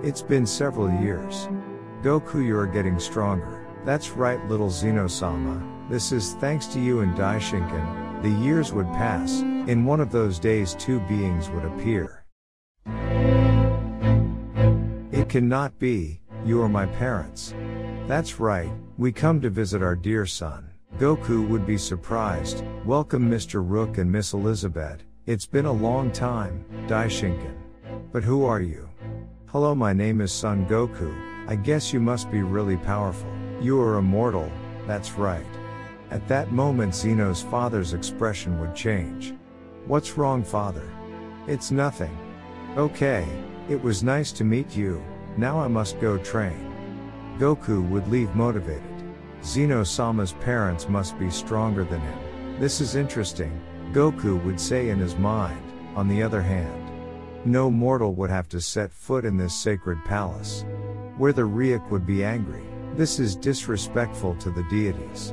It's been several years. Goku, you are getting stronger. That's right, little Xeno-sama. This is thanks to you and Daishinkan. The years would pass. In one of those days, two beings would appear. It cannot be. You are my parents. That's right. We come to visit our dear son. Goku would be surprised. Welcome, Mr. Rook and Miss Elizabeth. It's been a long time, Daishinkan. But who are you? Hello, my name is Son Goku. I guess you must be really powerful. You are immortal, that's right. At that moment, Xeno's father's expression would change. What's wrong, father? It's nothing. Okay, it was nice to meet you. Now I must go train. Goku would leave motivated. Xeno-sama's parents must be stronger than him. This is interesting, Goku would say in his mind. On the other hand, no mortal would have to set foot in this sacred palace. Where the Ryuk would be angry. This is disrespectful to the deities.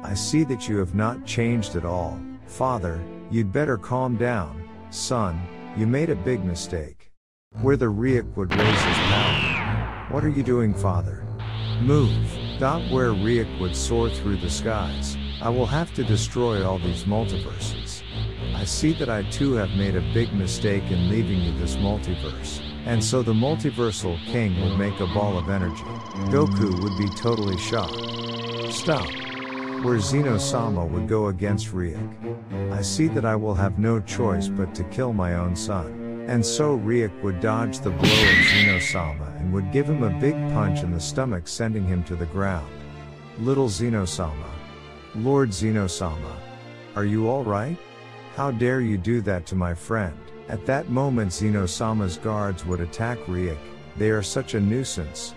I see that you have not changed at all. Father, you'd better calm down. Son, you made a big mistake. Where the Ryuk would raise his power. What are you doing, father? Move. Where Ryuk would soar through the skies. I will have to destroy all these multiverses. I see that I too have made a big mistake in leaving you this multiverse. And so the multiversal king would make a ball of energy. Goku would be totally shocked. Stop. Where Xeno-sama would go against Ryuk. I see that I will have no choice but to kill my own son. And so Ryuk would dodge the blow of Xeno-sama and would give him a big punch in the stomach, sending him to the ground. Little Xeno-sama. Lord Xeno-sama. Are you alright? How dare you do that to my friend? At that moment, Xeno-sama's guards would attack Ryuk. They are such a nuisance.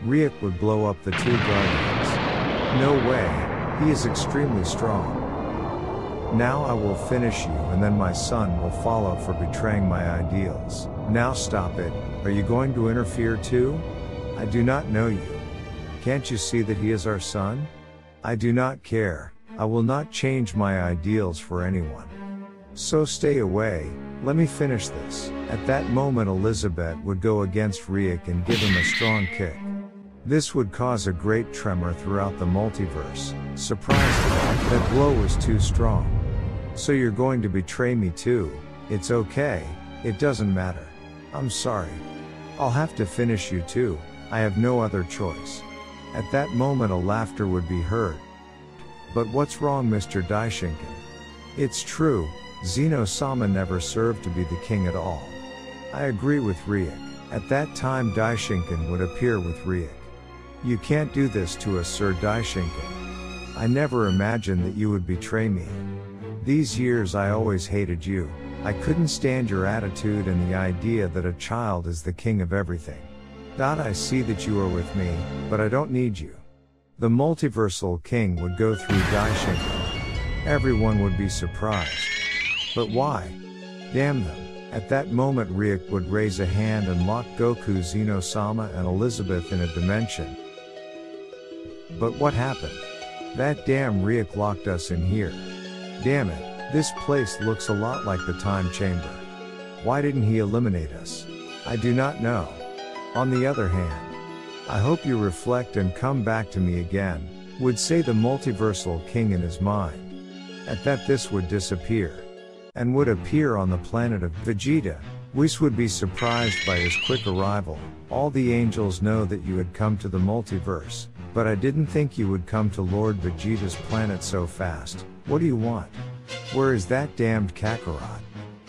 Ryuk would blow up the two guardians. No way, he is extremely strong. Now I will finish you and then my son will follow for betraying my ideals. Now stop it, are you going to interfere too? I do not know you. Can't you see that he is our son? I do not care, I will not change my ideals for anyone. So stay away, let me finish this. At that moment, Elizabeth would go against Ryuk and give him a strong kick. This would cause a great tremor throughout the multiverse. Surprised, that blow was too strong. So you're going to betray me too? It's okay, it doesn't matter. I'm sorry. I'll have to finish you too, I have no other choice. At that moment a laughter would be heard. But what's wrong, Mr. Daishinkan? It's true, Xeno-sama never served to be the king at all. I agree with Ryuk. At that time Daishinkan would appear with Ryuk. You can't do this to us, Sir Daishinkan. I never imagined that you would betray me. These years I always hated you. I couldn't stand your attitude and the idea that a child is the king of everything. I see that you are with me, but I don't need you. The multiversal king would go through Daishinkan. Everyone would be surprised. But why? Damn them. At that moment Ryuk would raise a hand and lock Goku, Xeno-sama and Elizabeth in a dimension. But what happened? That damn Ryuk locked us in here. Damn it, this place looks a lot like the time chamber. Why didn't he eliminate us? I do not know. On the other hand, I hope you reflect and come back to me again, would say the multiversal king in his mind. At that this would disappear. And would appear on the planet of Vegeta. Whis would be surprised by his quick arrival. All the angels know that you had come to the multiverse, but I didn't think you would come to Lord Vegeta's planet so fast. What do you want? Where is that damned Kakarot?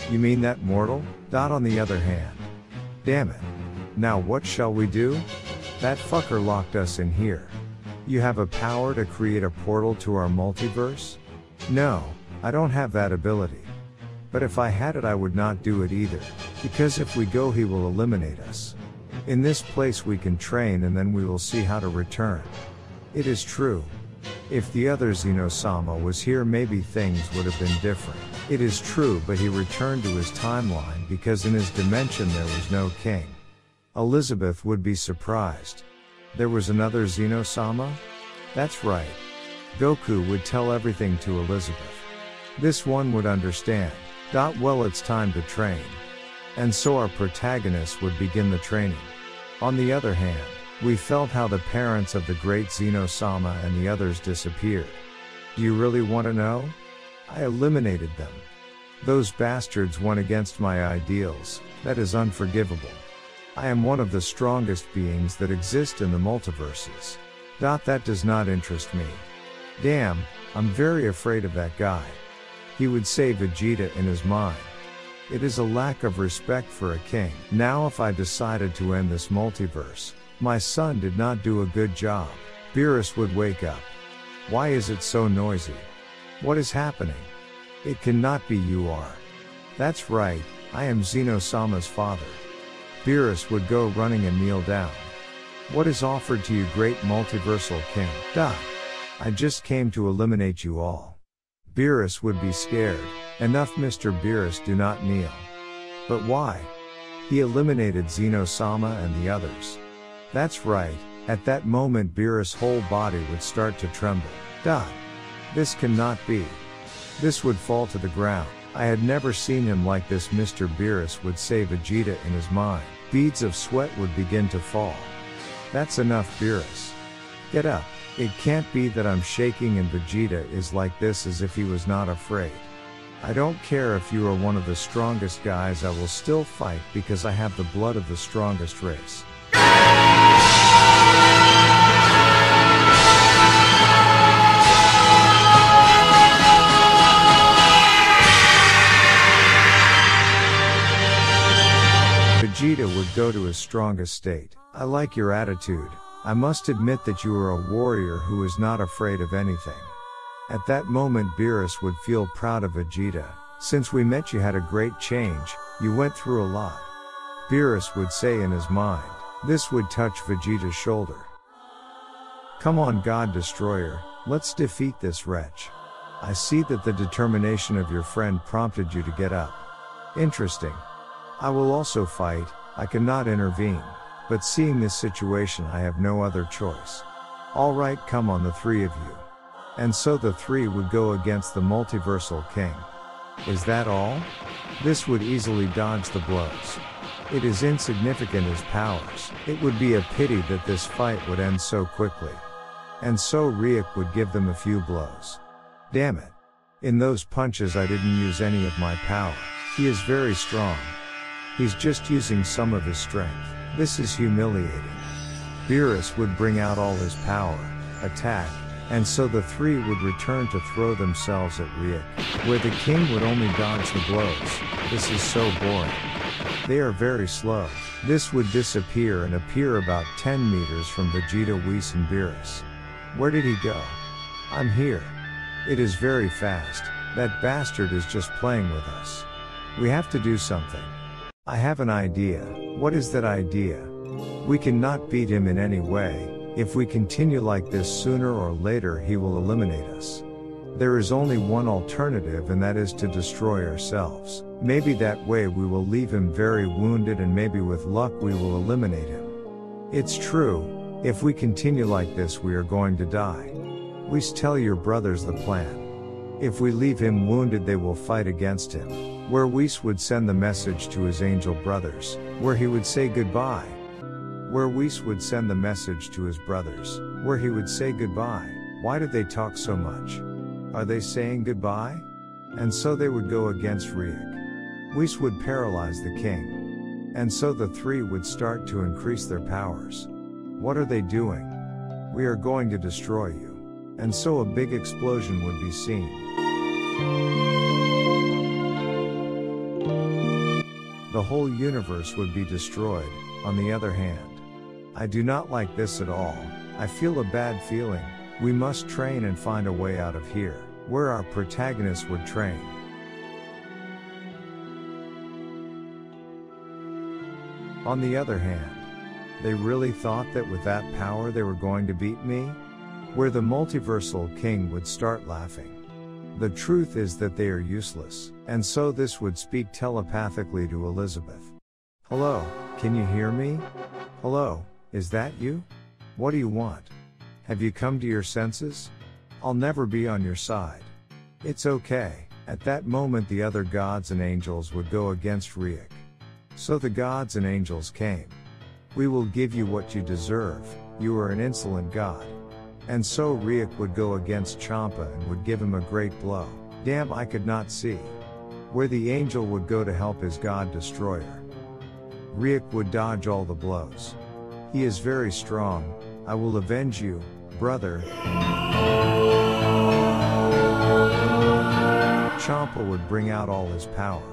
You mean that mortal? On the other hand. Damn it. Now what shall we do? That fucker locked us in here. You have a power to create a portal to our multiverse? No, I don't have that ability. But if I had it I would not do it either, because if we go he will eliminate us. In this place we can train and then we will see how to return. It is true. If the other Xeno-sama was here maybe things would have been different. It is true, but he returned to his timeline because in his dimension there was no king. Elizabeth would be surprised. There was another Xeno-sama? That's right. Goku would tell everything to Elizabeth. This one would understand. Well, it's time to train. And so our protagonist would begin the training. On the other hand, we felt how the parents of the great Zeno-sama and the others disappeared. Do you really want to know? I eliminated them. Those bastards went against my ideals. That is unforgivable. I am one of the strongest beings that exist in the multiverses. That does not interest me. Damn, I'm very afraid of that guy. He would say Vegeta in his mind. It is a lack of respect for a king. Now if I decided to end this multiverse, my son did not do a good job. Beerus would wake up. Why is it so noisy? What is happening? It cannot be you are. That's right, I am Zeno-sama's father. Beerus would go running and kneel down. What is offered to you, great multiversal king? I just came to eliminate you all. Beerus would be scared. Enough, Mr. Beerus, do not kneel. But why? He eliminated Zeno-sama and the others. That's right, at that moment Beerus' whole body would start to tremble. This cannot be. This would fall to the ground. I had never seen him like this. Mr. Beerus would say Vegeta in his mind. Beads of sweat would begin to fall. That's enough, Beerus. Get up. It can't be that I'm shaking and Vegeta is like this, as if he was not afraid. I don't care if you are one of the strongest guys, I will still fight because I have the blood of the strongest race. Vegeta would go to his strongest state. I like your attitude. I must admit that you are a warrior who is not afraid of anything. At that moment Beerus would feel proud of Vegeta. Since we met you had a great change, you went through a lot. Beerus would say in his mind. This would touch Vegeta's shoulder. Come on, God Destroyer, let's defeat this wretch. I see that the determination of your friend prompted you to get up. Interesting. I will also fight, I cannot intervene. But seeing this situation I have no other choice. Alright, come on, the three of you. And so the three would go against the multiversal king. Is that all? This would easily dodge the blows. It is insignificant as powers. It would be a pity that this fight would end so quickly. And so Ryuk would give them a few blows. Damn it. In those punches I didn't use any of my power. He is very strong. He's just using some of his strength. This is humiliating. Beerus would bring out all his power, attack, and so the three would return to throw themselves at Ryuk, where the king would only dodge the blows. This is so boring. They are very slow. This would disappear and appear about 10 meters from Vegeta, Whis and Beerus. Where did he go? I'm here. It is very fast. That bastard is just playing with us. We have to do something. I have an idea. What is that idea? We cannot beat him in any way. If we continue like this, sooner or later he will eliminate us. There is only one alternative, and that is to destroy ourselves. Maybe that way we will leave him very wounded, and maybe with luck we will eliminate him. It's true. If we continue like this we are going to die. Whis, tell your brothers the plan. If we leave him wounded they will fight against him. Where Whis would send the message to his angel brothers, where he would say goodbye. Where Whis would send the message to his brothers, where he would say goodbye. Why do they talk so much? Are they saying goodbye? And so they would go against Ryuk. Whis would paralyze the king. And so the three would start to increase their powers. What are they doing? We are going to destroy you. And so a big explosion would be seen. The whole universe would be destroyed. On the other hand, I do not like this at all. I feel a bad feeling. We must train and find a way out of here, where our protagonists would train. On the other hand, they really thought that with that power they were going to beat me? Where the multiversal king would start laughing. The truth is that they are useless, and so this would speak telepathically to Elizabeth. Hello, can you hear me? Hello, is that you? What do you want? Have you come to your senses? I'll never be on your side. It's okay. At that moment the other gods and angels would go against Ryuk. So the gods and angels came. We will give you what you deserve, you are an insolent god. And so Riek would go against Champa and would give him a great blow. Damn, I could not see where the angel would go to help his god destroyer. Riek would dodge all the blows. He is very strong. I will avenge you, brother. Champa would bring out all his power.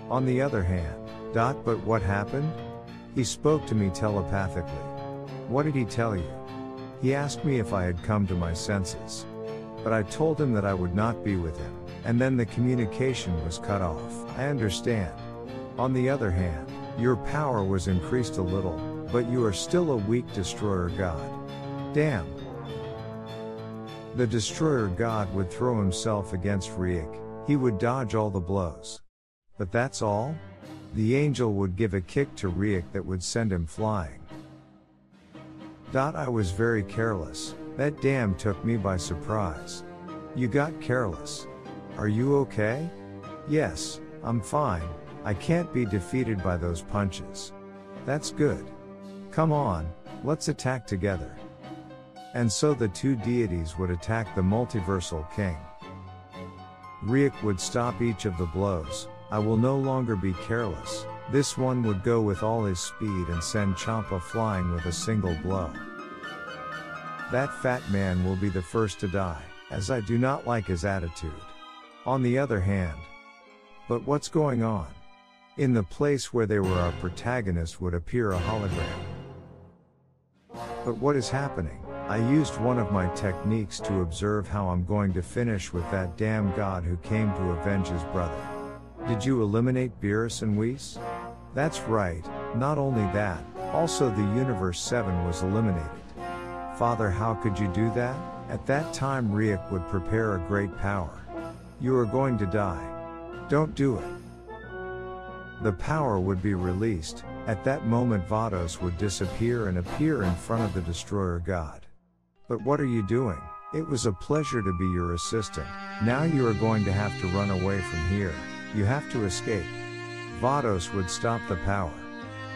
On the other hand, but what happened? He spoke to me telepathically. What did he tell you? He asked me if I had come to my senses. But I told him that I would not be with him, and then the communication was cut off. I understand. On the other hand, your power was increased a little, but you are still a weak destroyer god. Damn. The destroyer god would throw himself against Riek. He would dodge all the blows. But that's all? The angel would give a kick to Riek that would send him flying. I was very careless. That damn took me by surprise. You got careless. Are you okay? Yes, I'm fine. I can't be defeated by those punches. That's good. Come on, let's attack together. And so the two deities would attack the multiversal king. Riek would stop each of the blows. I will no longer be careless. This one would go with all his speed and send Champa flying with a single blow. That fat man will be the first to die, as I do not like his attitude. On the other hand. But what's going on? In the place where they were, our protagonist would appear a hologram. But what is happening? I used one of my techniques to observe how I'm going to finish with that damn god who came to avenge his brother. Did you eliminate Beerus and Whis? That's right, not only that, also the Universe 7 was eliminated. Father, how could you do that? At that time Riek would prepare a great power. You are going to die. Don't do it. The power would be released. At that moment Vados would disappear and appear in front of the destroyer god. But what are you doing? It was a pleasure to be your assistant. Now you are going to have to run away from here. You have to escape. Vados would stop the power.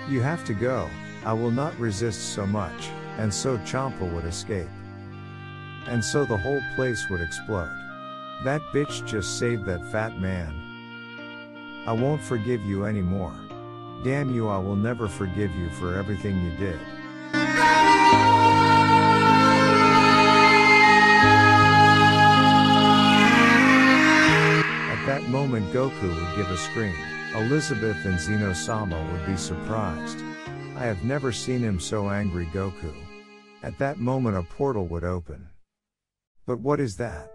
You have to go. I will not resist so much. And so Champa would escape. And so the whole place would explode. That bitch just saved that fat man. I won't forgive you anymore. Damn you, I will never forgive you for everything you did. At that moment Goku would give a scream. Elizabeth and Xeno-sama would be surprised. I have never seen him so angry, Goku. At that moment a portal would open. But what is that?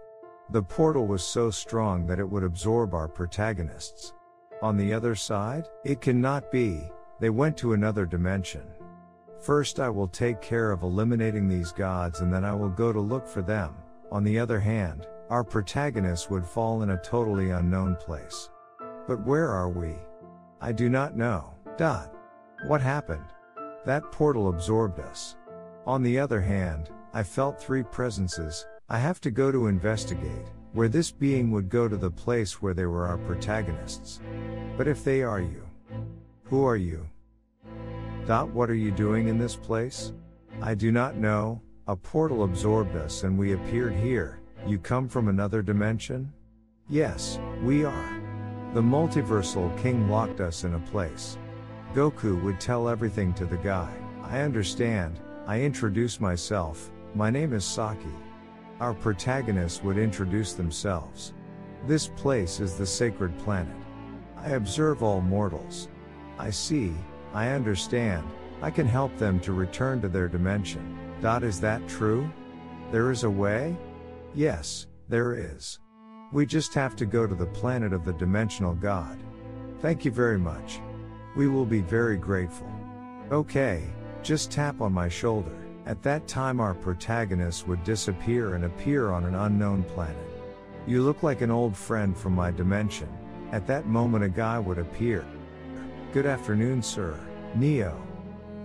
The portal was so strong that it would absorb our protagonists. On the other side, it cannot be. They went to another dimension. First I will take care of eliminating these gods and then I will go to look for them. On the other hand, our protagonists would fall in a totally unknown place. But where are we? I do not know. What happened? That portal absorbed us. On the other hand, I felt three presences. I have to go to investigate, where this being would go to the place where they were our protagonists. But if they are you, who are you? What are you doing in this place? I do not know. A portal absorbed us and we appeared here. You come from another dimension? Yes, we are. The multiversal king locked us in a place. Goku would tell everything to the guy. I understand. I introduce myself. My name is Saki. Our protagonists would introduce themselves. This place is the sacred planet. I observe all mortals. I see, I understand, I can help them to return to their dimension. Is that true? There is a way? Yes, there is. We just have to go to the planet of the dimensional god. Thank you very much. We will be very grateful. Okay, just tap on my shoulder. At that time our protagonists would disappear and appear on an unknown planet. You look like an old friend from my dimension. At that moment a guy would appear. Good afternoon, sir. Neo.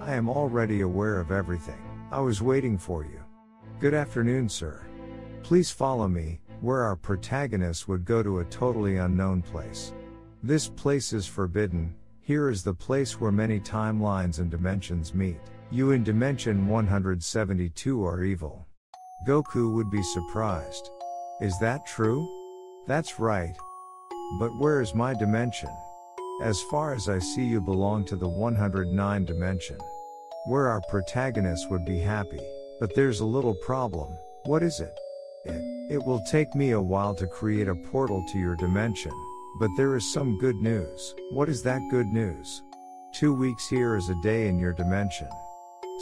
I am already aware of everything. I was waiting for you. Good afternoon, sir. Please follow me, where our protagonists would go to a totally unknown place. This place is forbidden. Here is the place where many timelines and dimensions meet. You in Dimension 172 are evil. Goku would be surprised. Is that true? That's right. But where is my dimension? As far as I see, you belong to the 109 dimension, where our protagonist would be happy. But there's a little problem. What is it? It will take me a while to create a portal to your dimension. But there is some good news. What is that good news? 2 weeks here is a day in your dimension,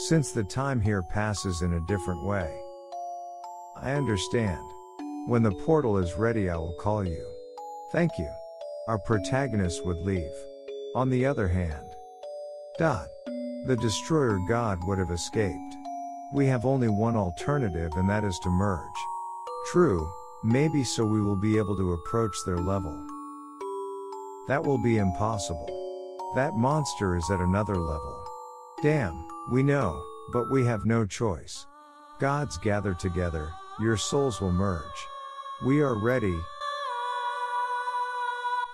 since the time here passes in a different way. I understand. When the portal is ready, I will call you. Thank you. Our protagonist would leave. On the other hand, the Destroyer God would have escaped. We have only one alternative, and that is to merge. True, maybe so we will be able to approach their level. That will be impossible. That monster is at another level. Damn, we know, but we have no choice. Gods gather together, your souls will merge. We are ready.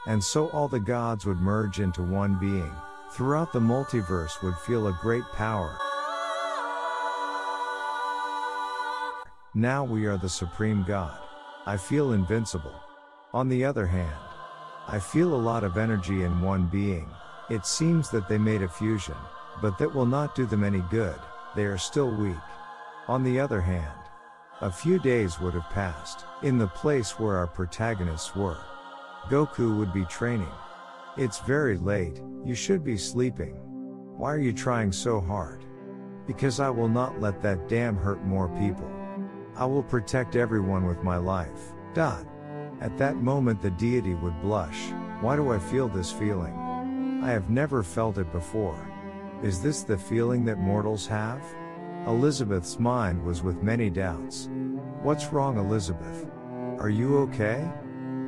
And so all the gods would merge into one being. Throughout the multiverse would feel a great power. Now we are the Supreme God. I feel invincible. On the other hand, I feel a lot of energy in one being. It seems that they made a fusion, but that will not do them any good. They are still weak. On the other hand, a few days would have passed in the place where our protagonists were. Goku would be training. It's very late, you should be sleeping. Why are you trying so hard? Because I will not let that damn hurt more people. I will protect everyone with my life. At that moment the deity would blush. Why do I feel this feeling? I have never felt it before. Is this the feeling that mortals have? Elizabeth's mind was with many doubts. What's wrong, Elizabeth? Are you okay?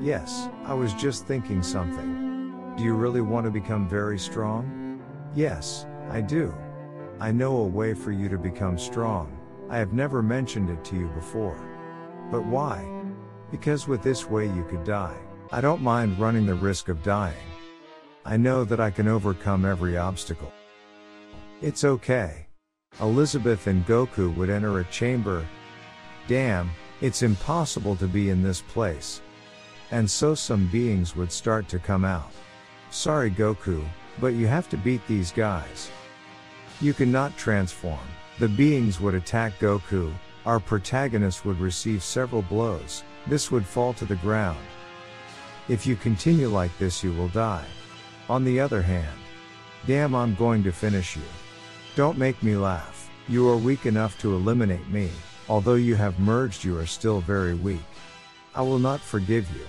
Yes, I was just thinking something. Do you really want to become very strong? Yes, I do. I know a way for you to become strong. I have never mentioned it to you before. But why? Because with this way you could die. I don't mind running the risk of dying. I know that I can overcome every obstacle. It's okay. Elizabeth and Goku would enter a chamber. Damn, it's impossible to be in this place. And so some beings would start to come out. Sorry Goku, but you have to beat these guys. You cannot transform. The beings would attack Goku. Our protagonist would receive several blows. This would fall to the ground. If you continue like this, you will die. On the other hand, damn, I'm going to finish you. Don't make me laugh. You are weak enough to eliminate me. Although you have merged, you are still very weak. I will not forgive you.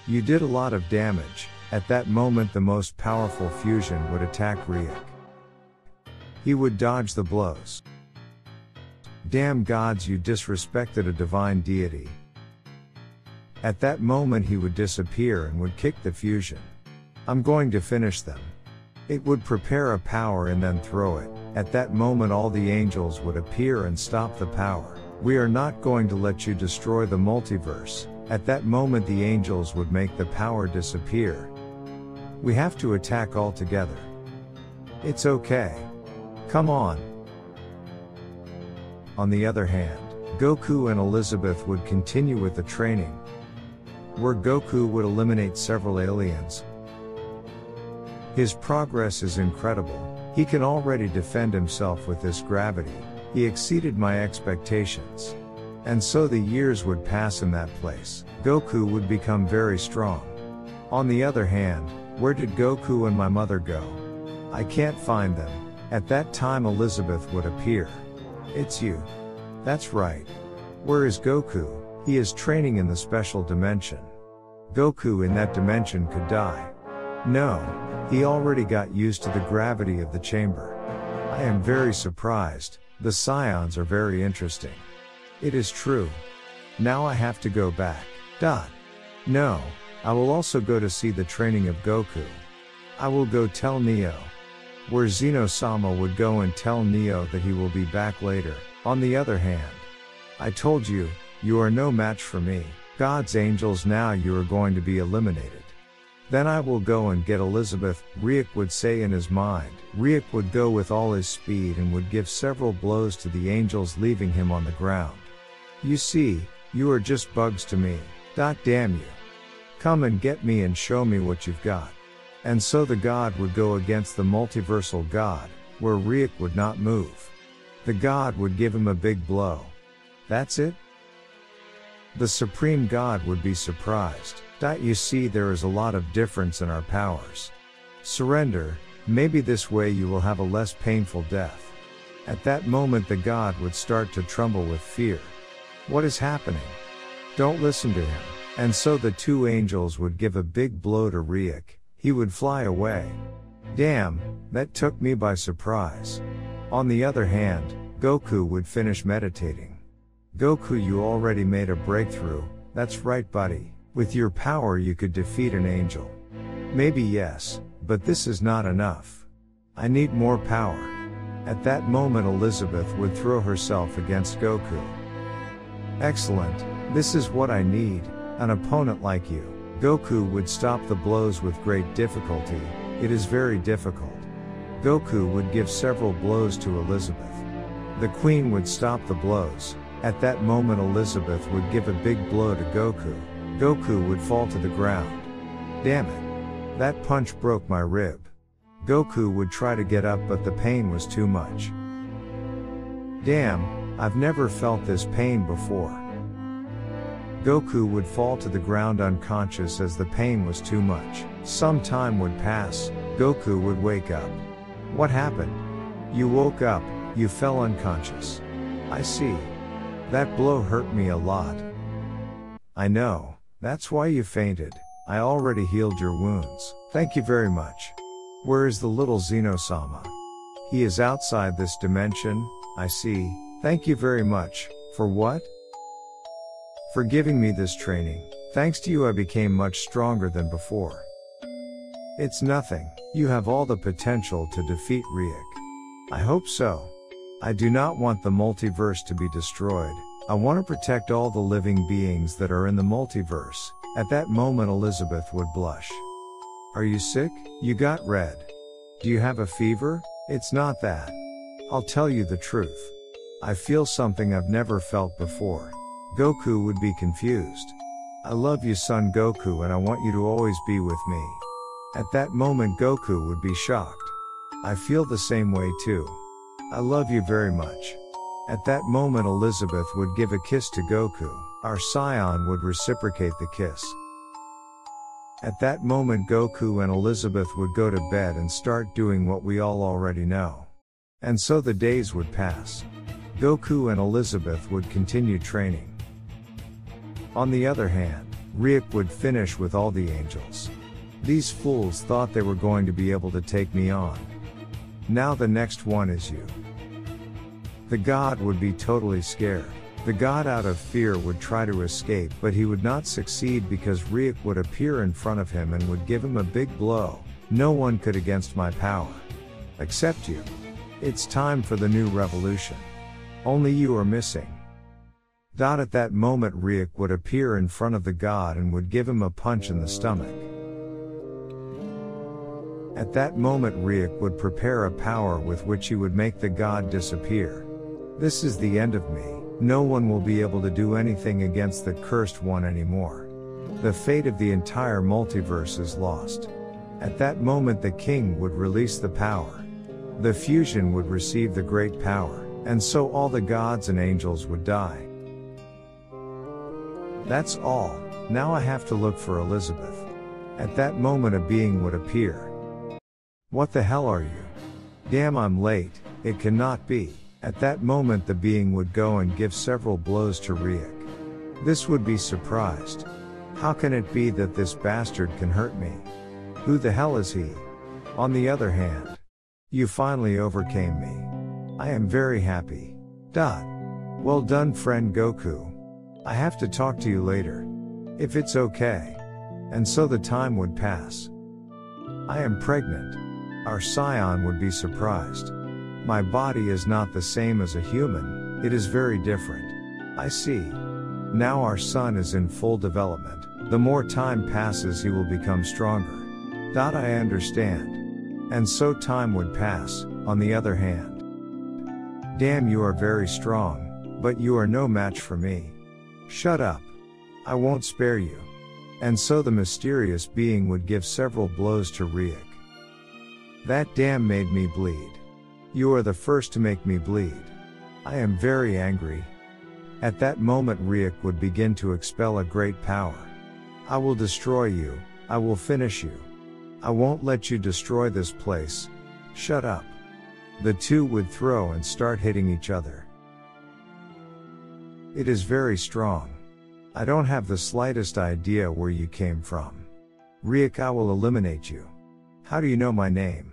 You did a lot of damage. At that moment the most powerful fusion would attack Ryuk. He would dodge the blows. Damn gods, you disrespected a divine deity. At that moment he would disappear and would kick the fusion. I'm going to finish them. It would prepare a power and then throw it. At that moment all the angels would appear and stop the power. We are not going to let you destroy the multiverse. At that moment the angels would make the power disappear. We have to attack all together. It's okay. Come on. On the other hand, Goku and Elizabeth would continue with the training, where Goku would eliminate several aliens. His progress is incredible. He can already defend himself with this gravity. He exceeded my expectations. And so the years would pass in that place. Goku would become very strong. On the other hand, where did Goku and my mother go? I can't find them. At that time Elizabeth would appear. It's you. That's right. Where is Goku? He is training in the special dimension. Goku in that dimension could die. No, he already got used to the gravity of the chamber. I am very surprised. The Scions are very interesting. It is true. Now I have to go back. No, I will also go to see the training of Goku. I will go tell Neo. Where Zeno-sama would go and tell Neo that he will be back later. On the other hand, I told you, you are no match for me. God's angels, now you are going to be eliminated. Then I will go and get Elizabeth, Ryuk would say in his mind. Ryuk would go with all his speed and would give several blows to the angels, leaving him on the ground. You see, you are just bugs to me. Damn you. Come and get me and show me what you've got. And so the god would go against the multiversal god, where Ryuk would not move. The god would give him a big blow. That's it? The supreme god would be surprised. You see, there is a lot of difference in our powers. Surrender, maybe this way you will have a less painful death. At that moment the god would start to tremble with fear. What is happening? Don't listen to him. And so the two angels would give a big blow to Ryuk. He would fly away. Damn, that took me by surprise. On the other hand, Goku would finish meditating. Goku, you already made a breakthrough. That's right, buddy. With your power you could defeat an angel. Maybe yes, but this is not enough. I need more power. At that moment Elizabeth would throw herself against Goku. Excellent, this is what I need, an opponent like you. Goku would stop the blows with great difficulty. It is very difficult. Goku would give several blows to Elizabeth. The queen would stop the blows. At that moment Elizabeth would give a big blow to Goku. Goku would fall to the ground. Damn it. That punch broke my rib. Goku would try to get up, but the pain was too much. Damn, I've never felt this pain before. Goku would fall to the ground unconscious as the pain was too much. Some time would pass. Goku would wake up. What happened? You woke up, you fell unconscious. I see. That blow hurt me a lot. I know, that's why you fainted. I already healed your wounds. Thank you very much. Where is the little Xeno-sama? He is outside this dimension, I see. Thank you very much. For what? For giving me this training. Thanks to you I became much stronger than before. It's nothing. You have all the potential to defeat Ryuk. I hope so. I do not want the multiverse to be destroyed. I want to protect all the living beings that are in the multiverse. At that moment Elizabeth would blush. Are you sick? You got red. Do you have a fever? It's not that. I'll tell you the truth. I feel something I've never felt before. Goku would be confused. I love you, son Goku, and I want you to always be with me. At that moment Goku would be shocked. I feel the same way too. I love you very much. At that moment Elizabeth would give a kiss to Goku. Our scion would reciprocate the kiss. At that moment Goku and Elizabeth would go to bed and start doing what we all already know. And so the days would pass. Goku and Elizabeth would continue training. On the other hand, Ryuk would finish with all the angels. These fools thought they were going to be able to take me on. Now the next one is you. The god would be totally scared. The god out of fear would try to escape, but he would not succeed because Ryuk would appear in front of him and would give him a big blow. No one could against my power. Except you. It's time for the new revolution. Only you are missing. At that moment Ryuk would appear in front of the god and would give him a punch in the stomach. At that moment Ryuk would prepare a power with which he would make the god disappear. This is the end of me. No one will be able to do anything against the cursed one anymore. The fate of the entire multiverse is lost. At that moment the king would release the power. The fusion would receive the great power, and so all the gods and angels would die. That's all. Now I have to look for Elizabeth. At that moment a being would appear. What the hell are you? Damn, I'm late. It cannot be. At that moment the being would go and give several blows to Ryuk. This would be surprised. How can it be that this bastard can hurt me? Who the hell is he? On the other hand, you finally overcame me. I am very happy. Well done, friend Goku. I have to talk to you later. If it's okay. And so the time would pass. I am pregnant. Our scion would be surprised. My body is not the same as a human, it is very different. I see. Now our son is in full development. The more time passes he will become stronger. I understand. And so time would pass, on the other hand. Damn, you are very strong, but you are no match for me. Shut up. I won't spare you. And so the mysterious being would give several blows to Ryuk. That damn made me bleed. You are the first to make me bleed. I am very angry. At that moment Ryuk would begin to expel a great power. I will destroy you, I will finish you. I won't let you destroy this place. Shut up. The two would throw and start hitting each other. It is very strong. I don't have the slightest idea where you came from. Ryuk, I will eliminate you. How do you know my name?